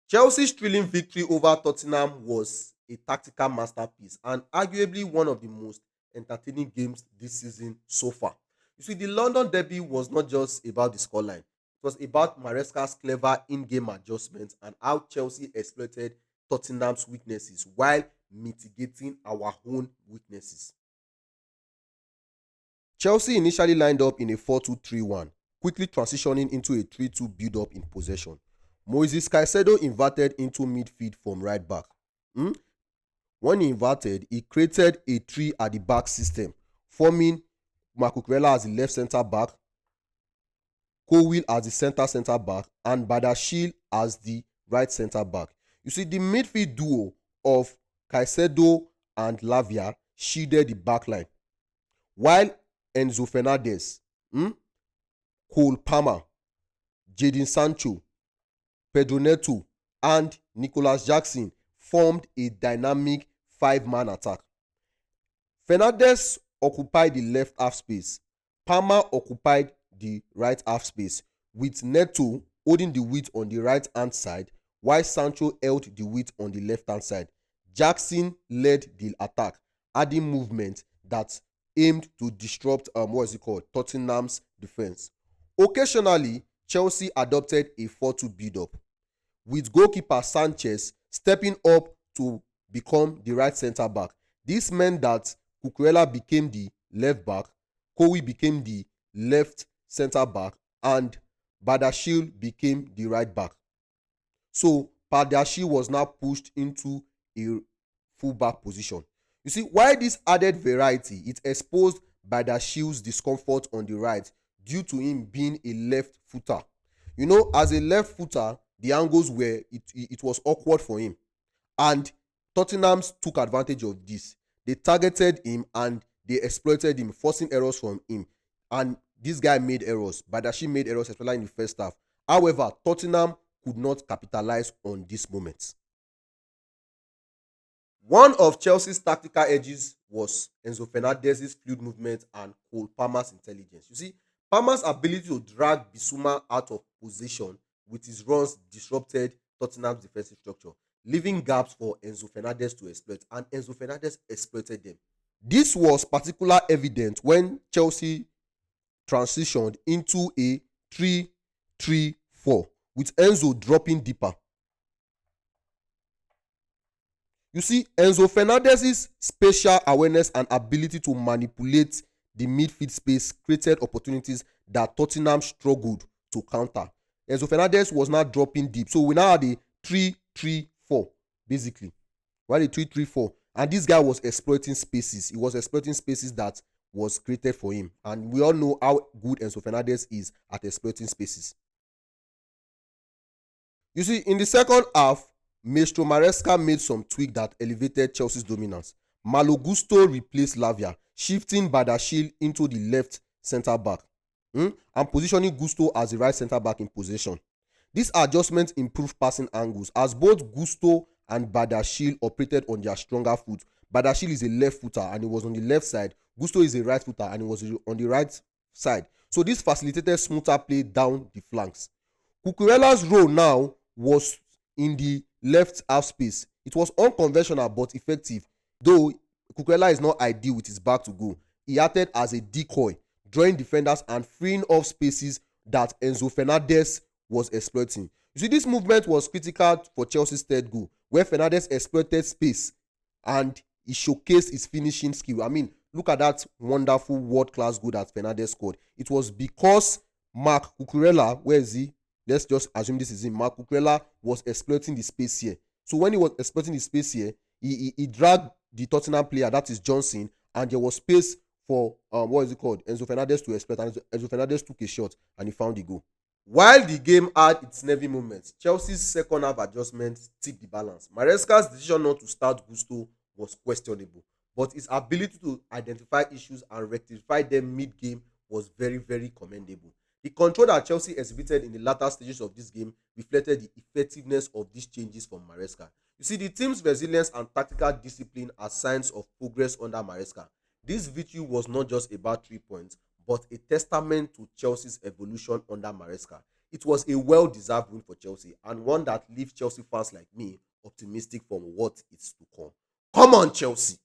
Chelsea's thrilling victory over Tottenham was a tactical masterpiece and arguably one of the most entertaining games this season so far. You see, the London derby was not just about the scoreline, it was about Maresca's clever in game adjustments and how Chelsea exploited Tottenham's weaknesses while mitigating our own weaknesses. Chelsea initially lined up in a 4-2-3-1, quickly transitioning into a 3-2 build-up in possession. Moises Caicedo inverted into midfield from right back. Hmm? When he inverted, he created a three at the back system, forming Marco Cucurella as the left centre back, Cowell as the centre back, and Badashil as the right centre back. You see, the midfield duo of Caicedo and Lavia shielded the back line, while Enzo Fernandez, Cole Palmer, Jadon Sancho, Pedro Neto, and Nicholas Jackson formed a dynamic five-man attack. Fernandez occupied the left half space. Palmer occupied the right half space, with Neto holding the width on the right hand side, while Sancho held the width on the left hand side. Jackson led the attack, adding movement that aimed to disrupt Tottenham's defense. Occasionally, Chelsea adopted a 4-2 build-up, with goalkeeper Sanchez stepping up to become the right centre back. This meant that Cucurella became the left back, Cowell became the left centre back, and Badashil became the right back. So Badashil was now pushed into a full back position. You see, why this added variety, it exposed Badashil's discomfort on the right due to him being a left footer. You know, as a left footer, the angles were it was awkward for him, and Tottenham took advantage of this. They targeted him and they exploited him, forcing errors from him. And this guy made errors. Badashi made errors, especially in the first half. However, Tottenham could not capitalize on this moment. One of Chelsea's tactical edges was Enzo Fernandez's fluid movement and Cole Palmer's intelligence. You see, Palmer's ability to drag Bissouma out of position with his runs disrupted Tottenham's defensive structure, leaving gaps for Enzo Fernandez to exploit, and Enzo Fernandez exploited them. This was particularly evident when Chelsea transitioned into a 3-3-4, with Enzo dropping deeper. You see, Enzo Fernandez's spatial awareness and ability to manipulate the midfield space created opportunities that Tottenham struggled to counter. Enzo Fernandez was now dropping deep. So we now had a 3-3-4, basically. We had a 3-3-4. And this guy was exploiting spaces. He was exploiting spaces that was created for him. And we all know how good Enzo Fernandez is at exploiting spaces. You see, in the second half, Maestro Maresca made some tweak that elevated Chelsea's dominance. Malo Gusto replaced Lavia, shifting Badashil into the left centre back, and positioning Gusto as the right centre back in possession. This adjustment improved passing angles as both Gusto and Badashil operated on their stronger foot. Badashil is a left footer and he was on the left side. Gusto is a right footer and he was on the right side. So this facilitated smoother play down the flanks. Cucurella's role now was in the left half space. It was unconventional but effective, though Cucurella is not ideal with his back to goal. He acted as a decoy, drawing defenders and freeing up spaces that Enzo Fernandez was exploiting. You see, this movement was critical for Chelsea's third goal, where Fernandez exploited space and he showcased his finishing skill. I mean, look at that wonderful world-class goal that Fernandez scored. It was because Marc Cucurella, where is he? Let's just assume this is him. Marc Cucurella was exploiting the space here. So when he was exploiting the space here, he dragged the Tottenham player, that is Johnson, and there was space for Enzo Fernandez to exploit. And Enzo Fernandez took a shot and he found the goal. While the game had its nervy moments, Chelsea's second half adjustment tipped the balance. Maresca's decision not to start Gusto was questionable, but his ability to identify issues and rectify them mid-game was very, very commendable. The control that Chelsea exhibited in the latter stages of this game reflected the effectiveness of these changes from Maresca. You see, the team's resilience and tactical discipline are signs of progress under Maresca. This victory was not just about 3 points, but a testament to Chelsea's evolution under Maresca. It was a well-deserved win for Chelsea and one that leaves Chelsea fans like me optimistic from what is to come. Come on, Chelsea.